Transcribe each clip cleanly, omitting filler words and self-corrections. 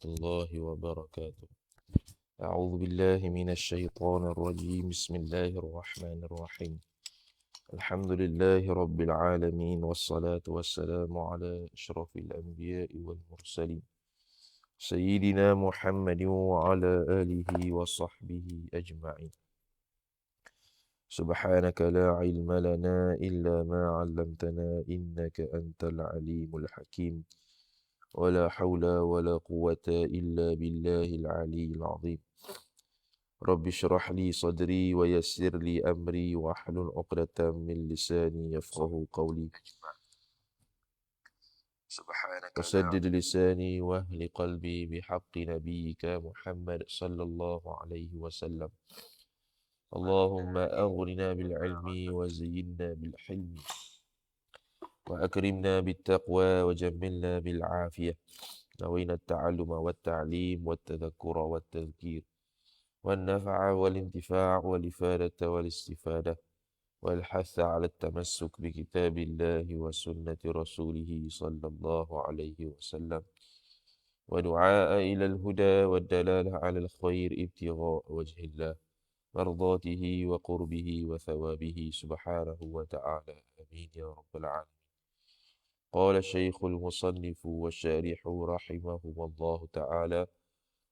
الله وبركاته. أعوذ بالله من الشيطان الرجيم. بسم الله الرحمن الرحيم. الحمد لله رب العالمين، والصلاة والسلام على أشرف الأنبياء والمرسلين سيدنا محمد وعلى آله وصحبه أجمعين. سبحانك لا علم لنا إلا ما علمتنا إنك أنت العليم الحكيم. ولا حول ولا قوة إلا بالله العلي العظيم. رب اشرح لي صدري ويسر لي أمري واحلل عقدة من لساني يفقه قولي. وسدد لساني واهل قلبي بحق نبيك محمد صلى الله عليه وسلم. اللهم أغننا بالعلم وزينا بالحلم وأكرمنا بالتقوى وجملنا بالعافية. نوينا التعلم والتعليم والتذكر والتذكير والنفع والانتفاع والإفادة والاستفادة والحث على التمسك بكتاب الله وسنة رسوله صلى الله عليه وسلم، ودعاء إلى الهدى والدلالة على الخير ابتغاء وجه الله، مرضاته وقربه وثوابه سبحانه وتعالى. آمين يا رب العالمين. قال الشيخ المصنف والشارح رحمهم الله تعالى: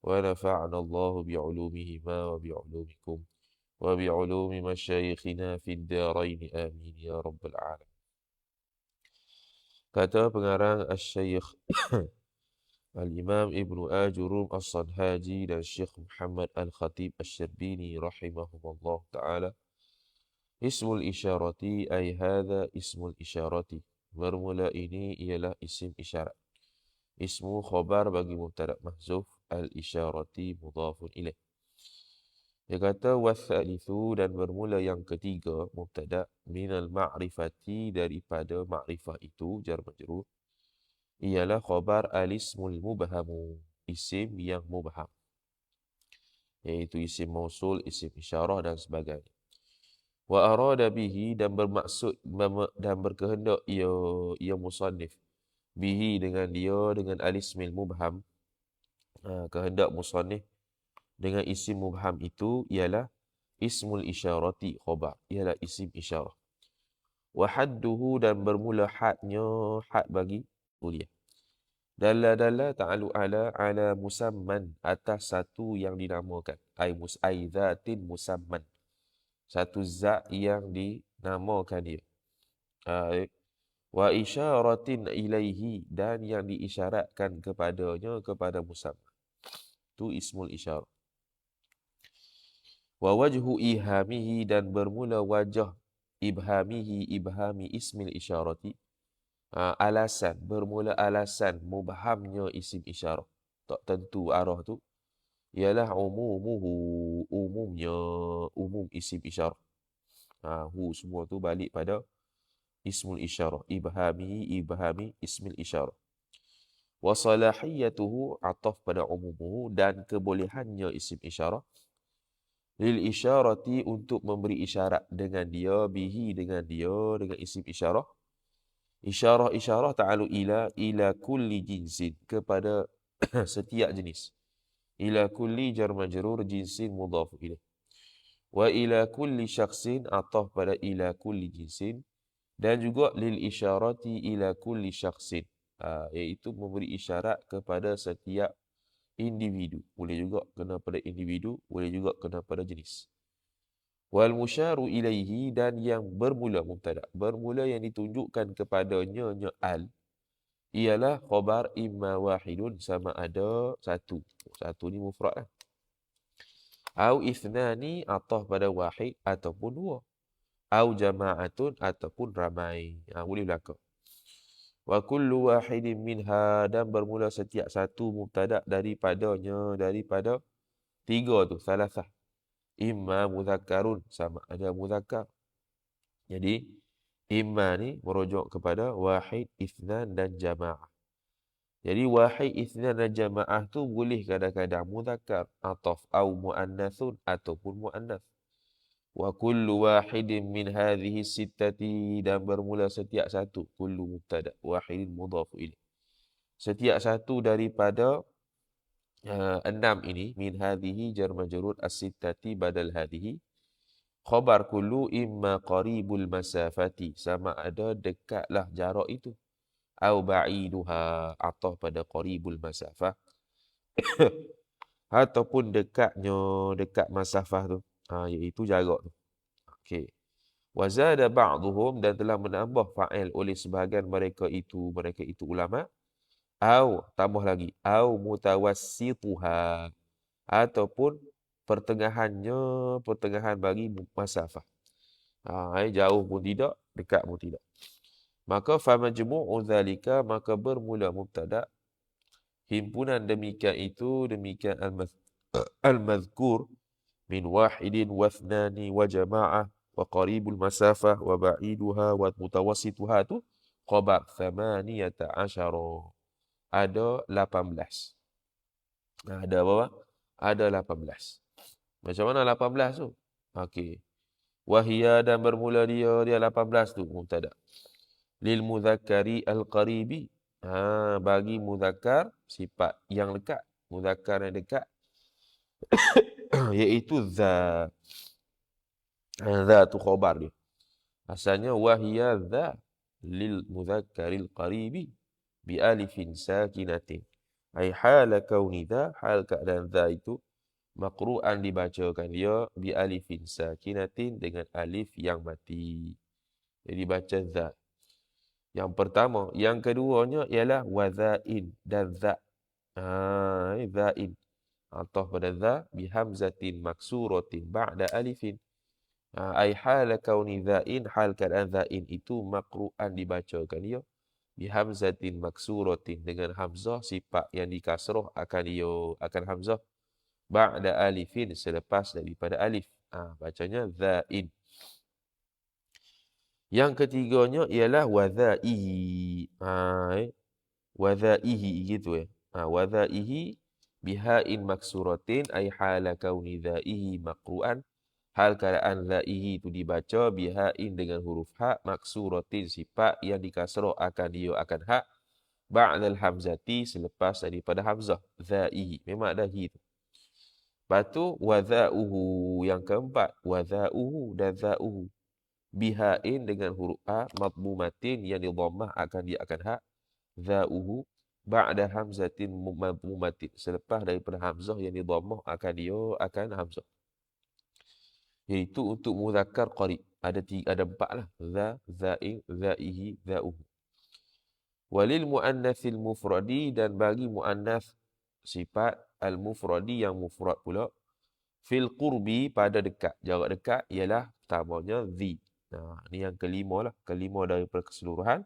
ونفعنا الله بعلومهما وبعلومكم وبعلوم مشايخنا في الدارين آمين يا رب العالمين. Kata pengarang Al-Syeikh Al-Imam Ibnu Ajurum As-Sanhaji dan Syekh Muhammad Al-Khatib Asy-Syarbini rahimahumullah ta'ala, Ismul isyarati ay hadha ismul isyarati. Bermula ini ialah isim isyarat. Ismu khabar bagi mubtada mahzuf, al-isyarati mudhafun ilaih. Dia kata wathalithu, dan bermula yang ketiga mubtada, minal ma'rifati, daripada ma'rifah itu jar majrur, ialah khabar al-ismul mubhamu, isim yang mubham, iaitu isim mausul, isim isyarah dan sebagainya. Wa arada bihi, dan bermaksud dan berkehendak ia musannif bihi dengan dia, dengan al-ismil mubham. Kehendak musannif dengan isim mubham itu ialah ismul isyarati khabar, ialah isim isyarah. Wa hadduhu, dan bermula hadnya, had bagi kuliah. Dalla ta'alu ala musamman, atas satu yang dinamakan. Ay zatin musamman, satu zat yang dinamakan dia. Wa isyaratin ilaihi, dan yang diisyaratkan kepadanya, kepada musamman. Itu ismul isyarah. Wa wajhu ihamihi, dan bermula wajah ibhamihi, ibhami ismil isyarati, alasan, bermula alasan mubhamnya isim isyarah, tak tentu arah tu, ialah umumuhu, umumnya, umum isim isyarah. Hu semua tu balik pada ismul isyarah, ibhami ismil isyarah. Wa salahiyatuhu, ataf pada umumuhu, dan kebolehannya isim isyarah, lil isyarati, untuk memberi isyarat dengan dia, bihi dengan dia, dengan isim isyarah. Isyarah ta'alu ila kulli jinsin, kepada setiap jenis. Ila kulli jar majrur, jinsin mudhaf ilaih. Wa ila kulli syakhsin, ataf pada ila kulli jinsin, dan juga lil isyarati ila kulli syakhsin, iaitu memberi isyarat kepada setiap individu. Boleh juga kena pada individu, boleh juga kena pada jenis. Wal musyaru ilaihi, dan yang bermula mubtada, bermula yang ditunjukkan kepadanya al, ialah khabar imma wahidun, sama ada satu. Satu ni mufrad. Au ithnani, ataf pada wahid ataupun dua. Au jama'atun, ataupun ramai. Boleh belakang. Wa kullu wahidin minha, dan bermula setiap satu mubtada daripadanya, daripada tiga tu, salasah. Imma mudzakarun, sama ada mudzakkar. Jadi imma ni merujuk kepada wahid, ithnan dan jamaah. Jadi wahid, ithnan dan jamaah tu boleh kadang-kadang mudzakkar, ataf, au muannathun, ataupun muannath. Wa kullu wahidin min hadhihi sittati, dan bermula setiap satu, kullu mubtada, wahidin mudhaf ilaih, setiap satu daripada enam ini min hadhihi jar majrur as-sittati badal hadhihi khabar kullu imma qaribul masafati sama ada dekatlah jarak itu au ba'iduha atau pada qaribul masafah ataupun dekat masafah tu iaitu jarak tu. Okey. Wa zada ba'dhum dan telah menambah fa'il oleh sebahagian mereka itu ulama au tambah lagi au mutawassituha ataupun pertengahan bagi masafah. Jauh pun tidak, dekat pun tidak. Maka famajmu'u dzalika maka bermula mubtada himpunan demikian al-mazkur min wahidin wa thnani wa jama'ah wa qaribul masafah wa ba'iduha wa mutawassituha tu khabar 18. Ada 18. Ada berapa? Ada 18. Macam mana 18 tu? Okey. Wahia dan bermula dia 18 tu mubtada. Lil mudzakkari al-qaribi. Bagi muzakkar sifat yang dekat, muzakkar yang dekat iaitu za. Za tu khabar dia. Asalnya wahia za lil mudzakkaril qaribi bi alifin sakinatin. Ai hala kauni za, hal keadaan za itu maqru'an dibacakan dia bi alifin sakinatin dengan alif yang mati. Jadi baca za. Yang pertama, yang keduanya ialah wazain dan za. Zain atau pada za bi hamzatin maksuratin ba'da alifin. Ai hal kauni zain, hal keadaan zain itu maqru'an dibacakan dia bi hamzatin maksuratin dengan hamzah sifat yang dikasrah akan hamzah ba'da alifin selepas daripada alif. Bacanya zain. Yang ketiganya ialah wadha'ihi. Wadha'ihi gitu ya. Wadha'ihi biha'in maksuratin ay hala kauni dha'ihi maqru'an. Hal keadaan dha'ihi itu dibaca biha'in dengan huruf ha maksuratin sifat yang dikasrah akan ha ba'dal hamzati selepas daripada hamzah dha'ihi. Memang ada hi tu. Lepas tu wadha'uhu yang keempat, wadha'uhu dan dha'uhu biha'in dengan huruf a madmumatin yang didhammah akan ha dha'uhu ba'da hamzatin madmumatin selepas daripada hamzah yang didhammah akan hamzah. Iaitu untuk muzakkar qarib ada 4 lah, za, za'in, za'ihi, za'uhu. Walil muannatsil mufradi dan bagi muannas sifat al mufradi yang mufrad pula fil qurbi pada dekat, jarak dekat ialah pertamanya dhi. Ni yang kelima lah. Kelima daripada keseluruhan.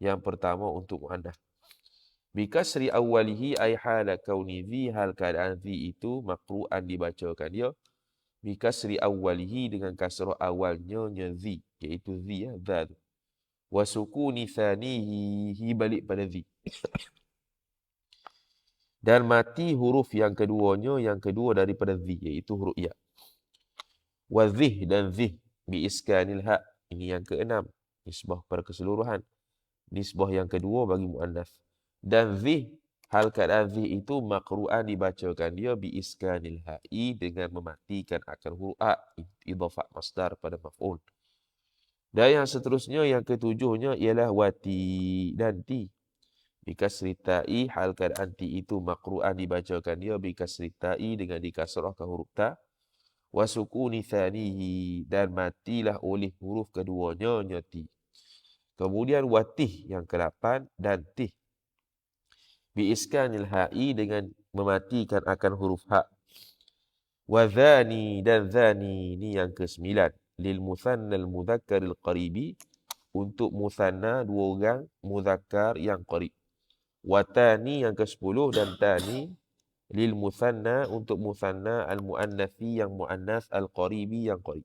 Yang pertama untuk muannas. Bikasri awalihi ay hala kauni dhi, hal keadaan dhi itu maqru'an dibacakan dia. Bikasri awalihi dengan kasrah awalnya dhi. Iaitu dhi ya, dha tu. Wa sukuni thanihi balik pada dhi. Dan mati huruf yang keduanya, yang kedua daripada dhi. Iaitu huruf ya. Wa dhih dan dhih. Bi iskanil ha. Ini yang keenam. Nisbah pada keseluruhan. Nisbah yang kedua bagi muannas. Dan dhih, hal keadaan dhih itu maqru'an dibacakan dia bi iskanil ha'i dengan mematikan akan huruf a. Idhafah masdar pada maf'ul. Dan yang seterusnya, yang ketujuhnya ialah wati dan ti. Bi kasri ta'i, hal keadaan ti itu maqru'an dibacakan dia bi kasri ta'i dengan dikasrahkan huruf ta. Wa sukuni thanihi dan matilah oleh huruf keduanya ti. Kemudian watih yang ke-8 dan tih. Bi iskanil ha'i dengan mematikan akan huruf ha. Wa dhani dan dhani ni yang ke-9 lil muthannal mudzakkaril qaribi untuk muthanna 2 orang muzakkar yang qarib. Wa tani yang ke-10 dan tani lil muthanna untuk muthanna al muannathi yang muannas al qaribi yang qarib.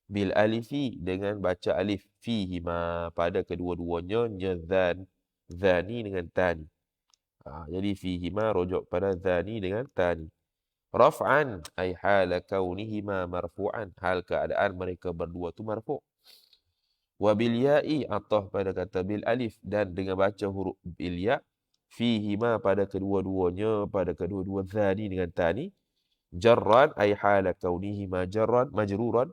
Bil alifi dengan baca alif fihi ma pada kedua-duanya nyadhan dhani dengan tani. Jadi fihi ma rujuk pada dhani dengan tani. Raf'an ay hala kaunihima marfu'an, hal keadaan mereka berdua tu marfu'. Wa bil ya'i atah pada kata bil alif dan dengan baca huruf bil ya fihima pada kedua-duanya, pada kedua-dua dhani dengan tani, jarran ay hala kaunihima jarran majruran,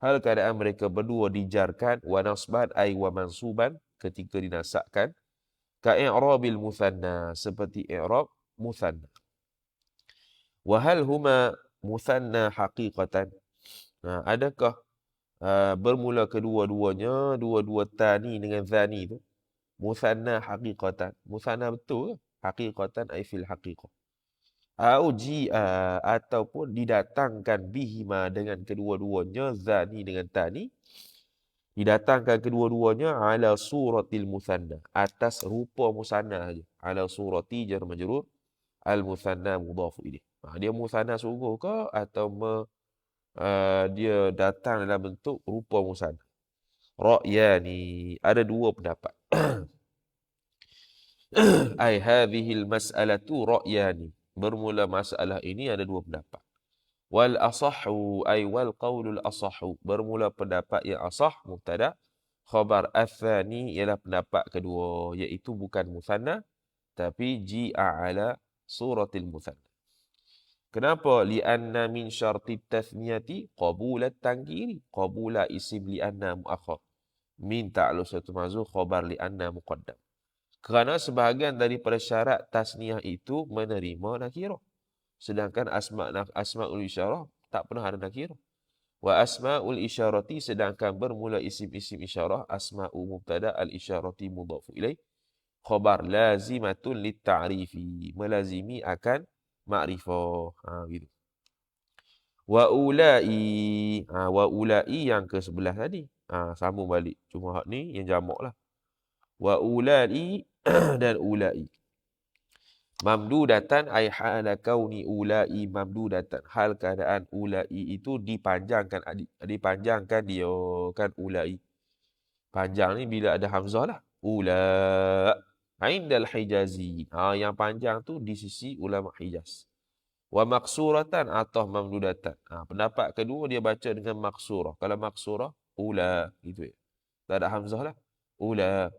hal keadaan mereka berdua dijarkan, wa nasban ay wa mansuban ketika dinasakkan, ka i'rabil muthanna seperti i'rab muthanna. Wa hal huma muthanna haqiqatan. Adakah bermula kedua-duanya, dua-dua tani dengan zani tu muthanna haqiqatan. Muthanna betul ke? Haqiqatan ay fil haqiqah. Au ji'a ataupun didatangkan bihima dengan kedua-duanya, zani dengan tani, didatangkan kedua-duanya ala suratil muthanna, atas rupa musanna saja. Ala surati jar majrur, al muthanna mudhaf ilaih. Dia muthanna sungguh ke atau dia datang dalam bentuk rupa musanna. Ra'yani, ada dua pendapat. Ai hadhil mas'alatu ra'yani. Bermula masalah ini ada dua pendapat. Wal asahhu ay wal qaulul asahhu. Bermula pendapat yang asah mubtada, khabar athani ialah pendapat kedua, iaitu bukan musanna tapi ji'a ala suratil muthanna. Kenapa? Li'anna min syarti tathniyati qabulat tangkiri. Qabula isim li'anna mu'akhar. Min ta'alus satu mazur khabar li'anna muqaddam. Kerana sebahagian daripada syarat tasniyah itu menerima nakirah. Sedangkan asma'ul isyarah tak pernah ada nakirah. Wa asma'ul isyarati, sedangkan bermula isim-isim isyarah, asma'u mubtada al-isyarati mudhafu ilaih, khabar lazimatun lit ta'rifi, melazimi akan ma'rifah. Gitu. Wa ulai, wa ulai yang ke sebelah tadi. Sambung balik. Cuma hak ni yang jamak lah. Wa ulai dan ulai. Mamdudatan ay hala kauni ulai mamdudatan. Hal keadaan ulai itu dipanjangkan dia kan ulai. Panjang ni bila ada hamzah lah. Ula indal hijazi. Yang panjang tu di sisi ulama Hijaz. Wa maksuratan atau mamdudatan. Pendapat kedua dia baca dengan maksurah. Kalau maksurah, ula. Gitu ya. Tak ada hamzah lah. Ula.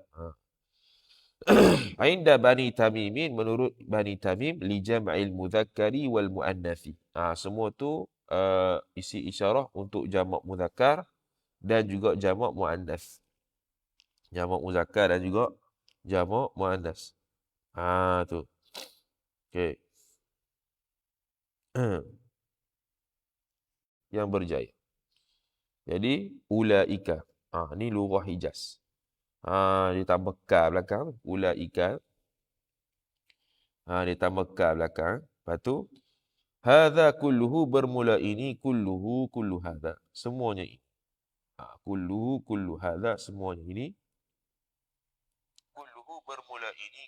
Inda Bani Tamimin, menurut Bani Tamim, li jam'il mudzakkari wal muannathi. Semua tu isi isyarah untuk jamak mudzakkar dan juga jamak muannas. Jamak muzakkar dan juga jamak muannas. Tu. Okey. Yang berjaya. Jadi ulaika. Ni lurah Hijaz. Ditambah ka belakang. Ulaika. Ditambah ka belakang. Lepas tu hadza kulluhu, bermula ini, kulluhu kullu hadza, semuanya ini. Kulluhu kullu hadza, semuanya ini. Kulluhu bermula ini.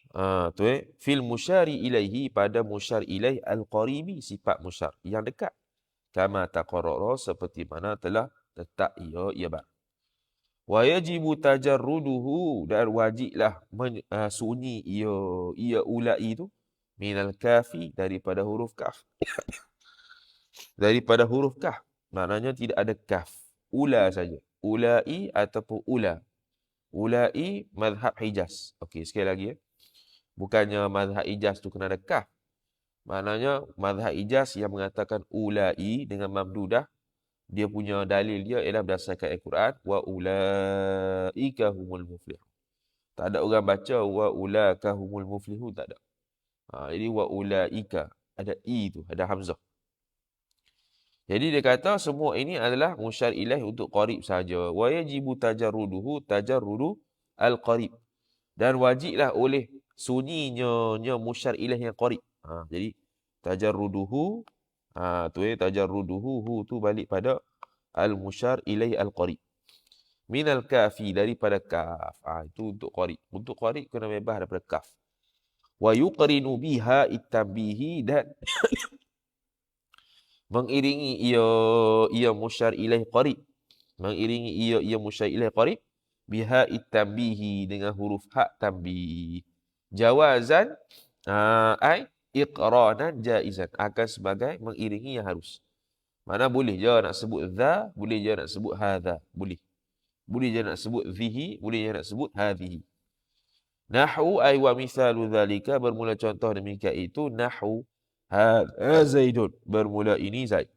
Fil musyari ilaihi, pada musyar ilaih al-qaribi, sifat musyar yang dekat. Kama taqarrara, seperti mana telah letak ia bang. Wa yajibu tajarruduhu, dan wajiblah sunyi ia ulai itu, minal kafi, daripada huruf kaf. Daripada huruf kaf, maknanya tidak ada kaf. Ula saja. Ulai ataupun ula. Ulai mazhab Hijaz. Okey, sekali lagi ya. Bukannya mazhab Hijaz tu kena ada kaf. Maknanya mazhab Hijaz yang mengatakan ulai dengan mamdudah, dia punya dalil dia ialah berdasarkan Al-Quran, wa ulaika humul muflihun. Tak ada orang baca wa ulaika humul muflihun, tak ada. Jadi wa ulaika ada i tu, ada hamzah. Jadi dia kata semua ini adalah musyar ilaih untuk qarib saja. Wa yajibu tajarrudu al-qarib. Dan wajiblah oleh sunyinya musyar ilaih yang qarib. Jadi tajarruduhu, tajarruduhu, hu tu balik pada al-musyar ilaih al-qarib. Minal kafi, daripada kaf. Itu untuk qarib. Untuk qarib kena bebas daripada kaf. Wa yuqrinu biha it-tanbihi, dan mengiringi ia musyar ilaih qarib. Mengiringi ia musyar ilaih qarib biha it-tanbihi, dengan huruf hak tanbih. Jawazan ai iqranan jaizan, akan sebagai mengiringi yang harus. Mana boleh je nak sebut dha, boleh je nak sebut hadha, boleh. Boleh je nak sebut zihi, boleh je nak sebut hadhihi. Nahwu ay wa mithalu dzalika, bermula contoh demikian itu nahwu hadza Zaidun, bermula ini Zaid.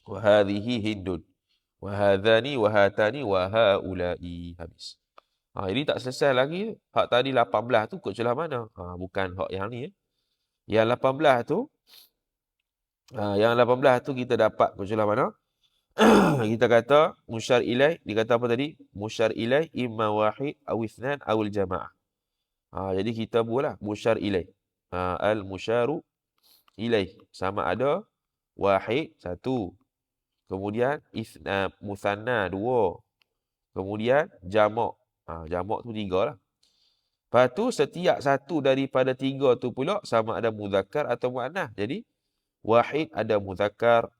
Wa hadhihi Hindun. Wa hadzani wa hatani wa haula'i. Habis. Ini tak selesai lagi. Hak tadi 18 tu kod celah mana? Bukan hak yang ni. Yang 18 tu, kita dapat kod celah mana? Kita kata musyar ilaih, dia kata apa tadi? Musyar ilaih imma wahid aw ithnan aw al jamaah. Jadi kita buatlah musyar ilaih. Al musyaru ilaih sama ada wahid satu, kemudian musanna dua, kemudian jamak. Jamak tu tiga lah. Lepas tu setiap satu daripada tiga tu pula sama ada muzakkar atau muannas. Jadi wahid ada muzakkar,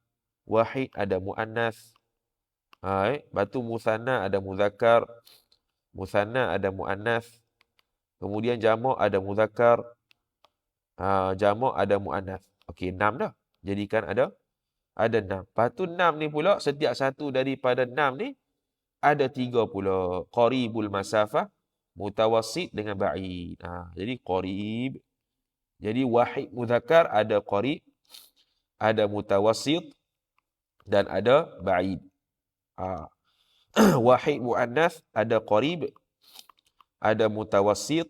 wahid ada muannas. Lepas tu musanna ada muzakkar, musanna ada muannas. Kemudian jamak ada muzakkar, jamak ada muannas. Okey, 6 dah. Jadikan ada 6. Lepas tu 6 ni pula, setiap satu daripada 6 ni ada 3 pula. Qaribul masafah, mutawassit dengan ba'id. Jadi qarib. Jadi wahid muzakkar ada qarib, ada mutawassit dan ada ba'id. Wahid muannas ada qarib, ada mutawassit,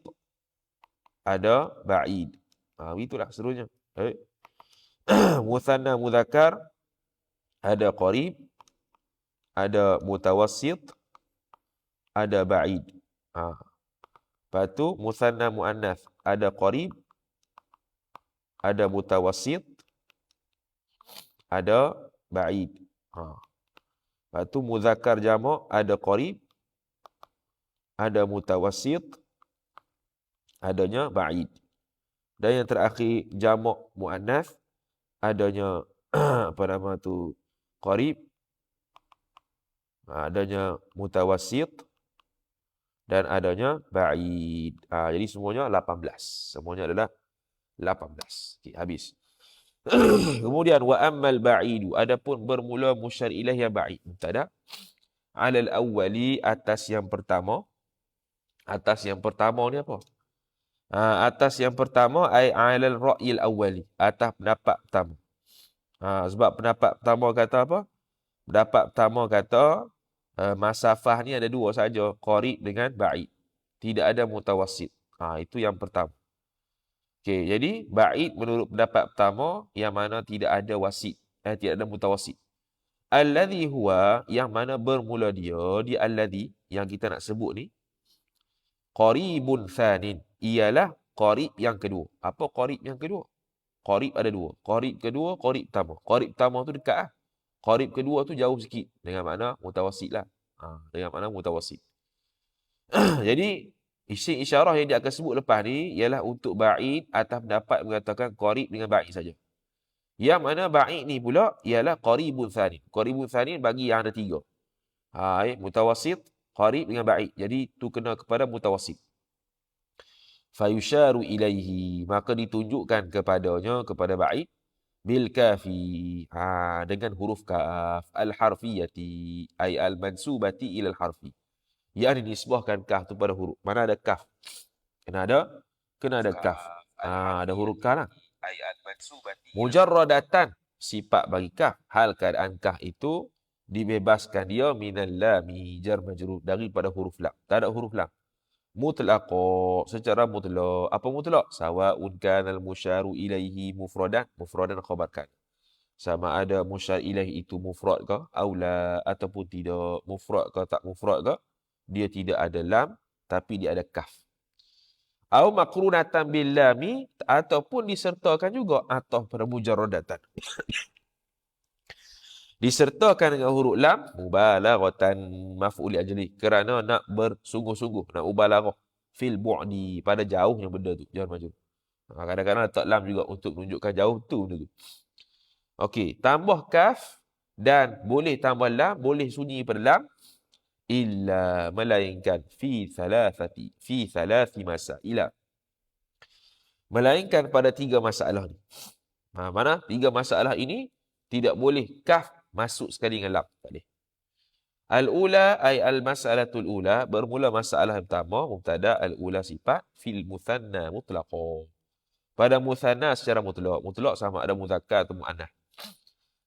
ada ba'id. Itulah seterusnya. Musanna muzakkar ada qarib, ada mutawassit, ada ba'id. Lepas tu musanna muannas ada qarib, ada mutawassit, ada ba'id. Lepas tu muzakkar jamak ada qarib, ada mutawassit, adanya ba'id. Dan yang terakhir jamak muannas adanya qarib, adanya mutawassit dan adanya ba'id. Jadi semuanya 18. Semuanya adalah 18. Okay, habis. Kemudian wa ammal ba'idu, adapun bermula musyar ilaih yang ba'id. Mubtada alal awwali, atas yang pertama. Atas yang pertama ni apa? Atas yang pertama ai alal ra'yil awwali, atas pendapat pertama. Sebab pendapat pertama kata apa? Pendapat pertama kata masafah ni ada dua saja, qarib dengan ba'id. Tidak ada mutawassit. Itu yang pertama. Okey, jadi ba'id menurut pendapat pertama yang mana tidak ada wasit, tidak ada mutawassit. Alladhi huwa, yang mana bermula dia alladhi yang kita nak sebut ni, qaribun thanin, ialah qarib yang kedua. Apa qarib yang kedua? Qarib ada dua. Qarib kedua, qarib pertama. Qarib pertama tu dekat . Qarib kedua tu jauh sikit. Dengan makna mutawassit lah. Dengan makna mutawassit. Jadi isim isyarah yang dia akan sebut lepas ni ialah untuk ba'id atas pendapat mengatakan qarib dengan ba'id saja. Yang mana ba'id ni pula ialah qaribun thanin. Qaribun thanin bagi yang ada tiga. Mutawassit, qarib dengan ba'id. Jadi tu kena kepada mutawassit. Fayusharu ilaihi, maka ditunjukkan kepadanya, kepada ba'id, bil kafi, dengan huruf kaf, al-harfiyati, ay al-mansubati ilal harfi. Yang dinisbahkan kaf tu pada huruf. Mana ada kaf? Kena ada kaf. Ada huruf kaf lah. Mujarradatan, sifat bagi kaf. Hal keadaan kaf itu dibebaskan dia minal lami, jar majrur, daripada huruf lam. Tak ada huruf lam. Mutlaqa, secara mutlak. Apa mutlak? Sawa'un kanal musyaru ilaihi mufradan. Mufradan khabarkan. Sama ada musyar ilaih itu mufrad ke? Aula, ataupun tidak. Mufrad ke tak mufrad ke? Dia tidak ada lam, tapi dia ada kaf. Au makrunatan bil lami, ataupun disertakan juga atau pada mujarradatan. Disertakan dengan huruf lam, mubalaghatan maf'ul ajli, kerana nak bersungguh-sungguh, nak mubalaghah fil bu'di, pada jauhnya benda tu, jar majrur. Kadang-kadang letak lam juga untuk menunjukkan jauh tu benda tu. Okey, tambah kaf dan boleh tambah lam, boleh sunyi pada lam, illa, melainkan fi thalathi masaila, melainkan pada 3 masalah ni. Mana 3 masalah ini tidak boleh kaf masuk sekali dengan lam, tak boleh. Al-ula ay al-mas'alatul ula, bermula masalah yang pertama, mubtada, al-ula sifat, fil muthanna mutlaqan. Pada muthanna secara mutlak. Mutlak sama ada muzakkar atau mu'annas.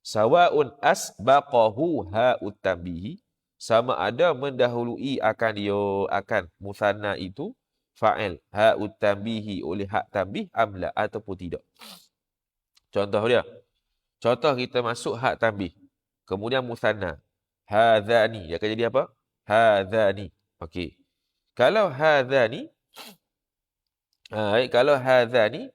Sawa'un asbaqahu ha'ut tanbihi, sama ada mendahului akan dia, akan muthanna itu, fa'il ha'ut tanbihi oleh hak tanbih amla ataupun tidak. Contoh dia. Contoh kita masuk hak tanbih. Kemudian muthanna. Hadzani. Dia akan jadi apa? Hadzani. Okey. Kalau hadzani, kalau hadzani,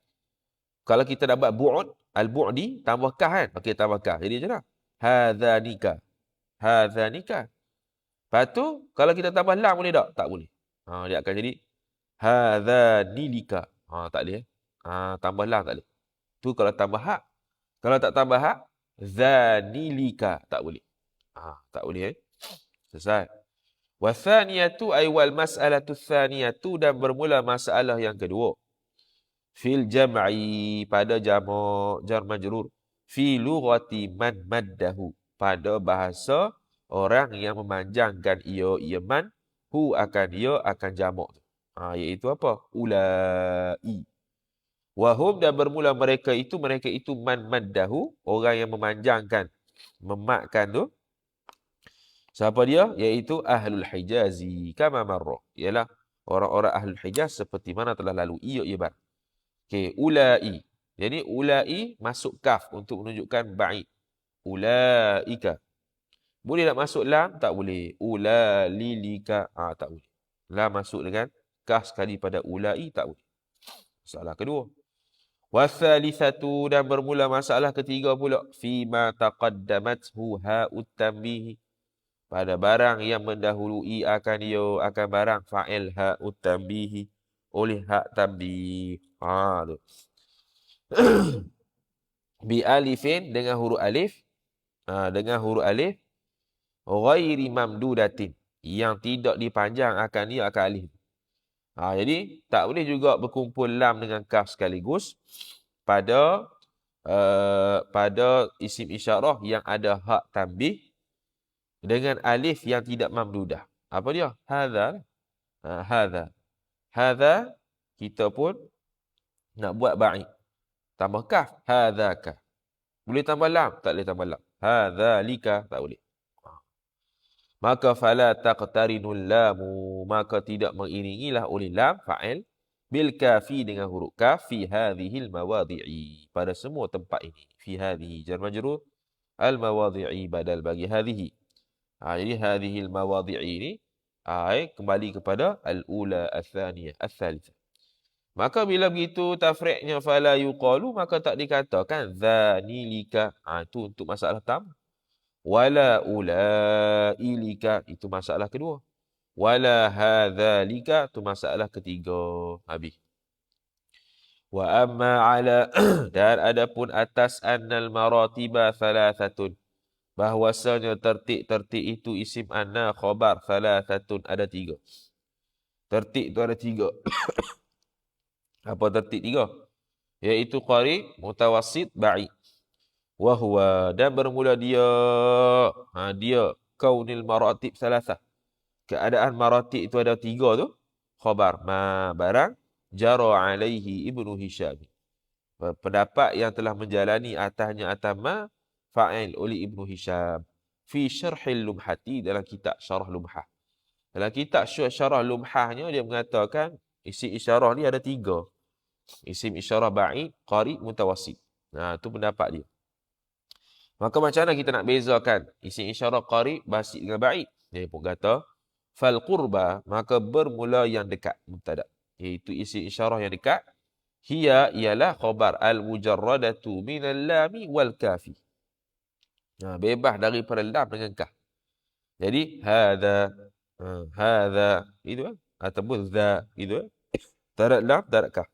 kalau kita dapat bu'ud, al-bu'di, tambah kah kan? Okey, tambah kah. Jadi macam mana? Hadzanika. Hadzanika. Lepas tu, kalau kita tambah lam boleh tak? Tak boleh. Dia akan jadi hadzanilika. Tak boleh. Tambah lam tak boleh. Tu kalau tambah hak. Kalau tak tambah hak, zanilika. Tak boleh. Tak boleh. Selesai. Wathaniyatu ay wal mas'alatu thaniyatu, dan bermula masalah yang kedua. Fil jam'i, pada jamak jar majrur. Fi lughati man maddahu, pada bahasa orang yang memanjangkan ia man, hu akan ia akan jamak tu. Iaitu apa? Ulai. Wahum, dan bermula mereka itu man maddahu, orang yang memanjangkan, memakkan tu. Siapa dia? Iaitu Ahlul Hijazi. Kama marrah. Ialah orang-orang Ahlul Hijaz seperti mana telah lalu. Ia bar. Okey, ulai. Jadi ulai masuk kaf untuk menunjukkan ba'id. Ulaika. Boleh tak masuk lam? Tak boleh. Ulalilika. Tak boleh. Lam masuk dengan kaf sekali pada ulai, tak boleh. Masalah kedua. Wathalisatu, dan bermula masalah ketiga pula. Fima taqaddamathu ha'ut tanbihi, pada barang yang mendahului akan dia, akan barang fa'il ha'ut tanbihi oleh hak tanbih. Tu. Bi alifin, dengan huruf alif. Dengan huruf alif. Ghairi mamdudatin, yang tidak dipanjang akan dia akan alif. Jadi tak boleh juga berkumpul lam dengan kaf sekaligus pada isim isyarah yang ada hak tanbih dengan alif yang tidak mamdudah. Apa dia? Hadza. Hadza. Hadza, kita pun nak buat ba'id. Tambah kaf. Hadzaka. Boleh tambah lam? Tak boleh tambah lam. Hadzalika. Tak boleh. Maka fala taqtarinul lamu, maka tidak mengiringilah oleh lam fa'il bil kafi, dengan huruf kaf, fi hadhil mawadhi'i, pada semua tempat ini. Fi hadhihi jar majrur, al mawadhi'i badal bagi hadhihi. Jadi hadhil mawadhi'i ini kembali kepada al-ula, al-thaniyah, al-thalithah. Maka bila begitu tafri'nya fala yuqalu, maka tak dikatakan dhanilika. Itu untuk masalah pertama. Wala ulailika, itu masalah kedua. Wala hadzalika, itu masalah ketiga. Habis. Wa amma ala dan adapun atas annal maratiba thalathatun, bahwasanya tertib itu isim anna khabar thalathatun, ada tiga. Tertib itu ada tiga. Apa tertib tiga? Iaitu qarib, mutawassit, ba'id. Wahuwa, dan bermula dia kaunil maratib salasah, keadaan maratib itu ada tiga tu. Khabar ma, barang jara alaihi ibnu Hisham, pendapat yang telah menjalani atasnya atas ma, fa'il oleh ibnu Hisham. Fi syarhil lumhati, dalam kitab syarah lumhah. Dalam kitab syarah lumhahnya dia mengatakan isim isyarah ni ada tiga. Isim isyarah ba'id, qarib, mutawassit. Itu pendapat dia. Maka macam mana kita nak bezakan isim isyarah qarib, basit dengan ba'id? Dia pun kata, fal qurba, maka bermula yang dekat, mubtada. Iaitu isim isyarah yang dekat. Hiya, ialah khabar al-mujarradatu minal lami wal kafi. Bebas daripada lam dengan kaf. Jadi, hadha, itu kan? Ataupun za, itu kan? Tarak lam, tarak kaf.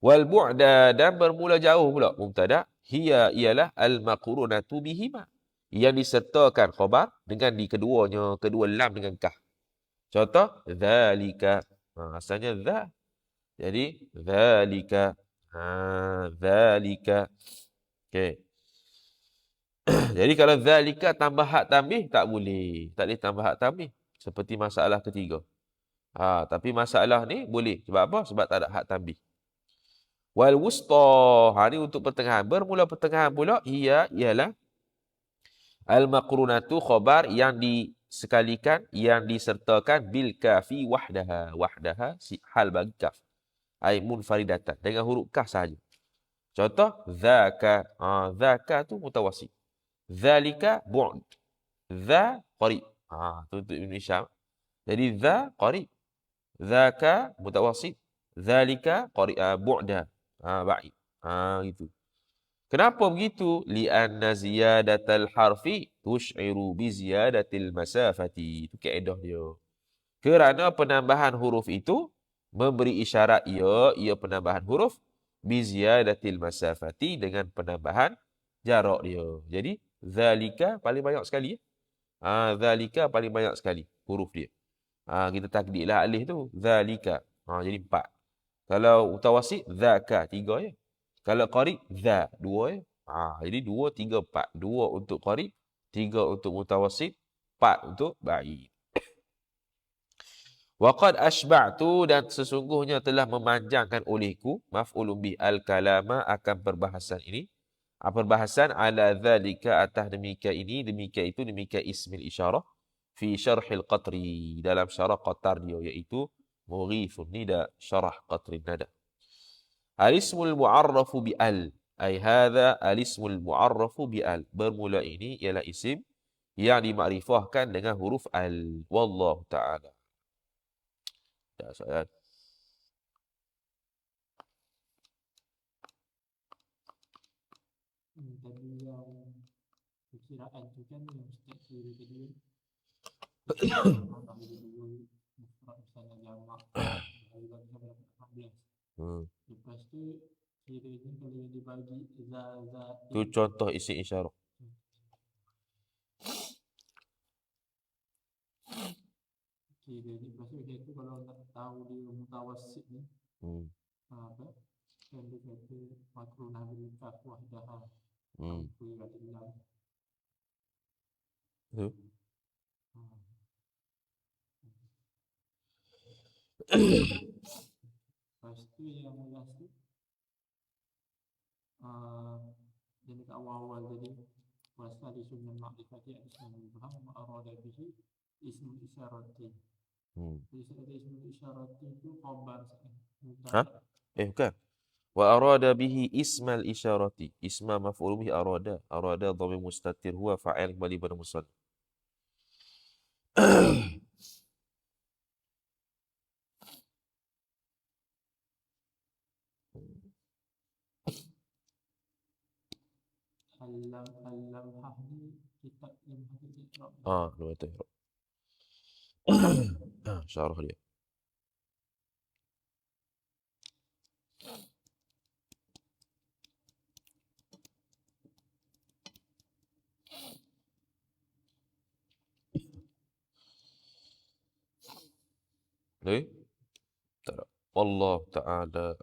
Wal bu'da, dan bermula jauh pula, mubtada. Hiya, ialah al-maqrunatu bihima, yang disertakan khabar dengan di keduanya, kedua lam dengan kah. Contoh, dzalika. Asalnya dza. Jadi, dzalika. Dzalika. Okey. Jadi kalau zalika tambah hak tambih tak boleh. Tak boleh tambah hak tambih. Seperti masalah ketiga. Tapi masalah ni boleh. Sebab apa? Sebab tak ada hak tambih. Wal wusta. Ni untuk pertengahan. Bermula pertengahan pula. Ialah al-maqrunatu khabar yang disekalikan, yang disertakan bil kafi wahdaha. Wahdaha hal bagi kaf. Ai munfaridatan. Dengan huruf kaf sahaja. Contoh. Zaka. Zaka tu mutawasit. Zalika bu'd. Za qarib. Tu untuk Ibn Hisham. Jadi za qarib. Zaka mutawasit. Zalika qarib. Bu'da. Ba'id. Gitu. Kenapa begitu? Li'anna ziyadatal harfi tush'iru bi ziyadatil masafati. Itu kaedah dia. Kerana penambahan huruf itu memberi isyarat ia penambahan huruf bi ziyadatil masafati dengan penambahan jarak dia. Jadi zalika paling banyak sekali. Zalika paling banyak sekali huruf dia. Kita takdirlah alif tu zalika. Jadi 4. Kalau mutawasit zaka 3 ya. Kalau qarib za 2 ya. Jadi 2 3 4. 2 untuk qarib, 3 untuk mutawasit, 4 untuk ba'id. Waqad ashba'tu dan sesungguhnya telah memanjangkan olehku maf'ulun bih al-kalama akan perbahasan ini. Perbahasan ala zalika atas demikian ini, demikian itu, demikian ismil isyarah fi syarhil qatri dalam syarah qatar dia iaitu Mughithun Nida syarah qatrin nada. Al-ismul mu'arrafu bi al. Ai hadha al-ismul mu'arrafu bi al. Bermula ini ialah isim yang dimakrifahkan dengan huruf al. Wallahu ta'ala. Tak soalan. Tadi yang perkiraan tu kan yang step dulu tadi misalnya jamak bagi 14. Lepas tu kiranya kalau yang dibagi za Tu contoh isim isyarah. Kiranya lepas tu dia tu kalau nak tahu dia mutawasit ni apa kan dia kata makrunah bil kaf wahdaha. Lepas tu yang last tu jadi kat awal-awal tadi wasal isun ma'rifati al-ismul mubham wa arada bihi ismul isyarati. Jadi ismul isyarati itu khabar Bukan. Wa arada bihi ismal isyarati. Isma maf'ul bihi arada. Arada dhamir mustatir huwa fa'il kembali pada musannaf. Al-lamhah ni kitab lamhah al-iqra'. Dua tu. Syarah dia. Tak ada. Allah Ta'ala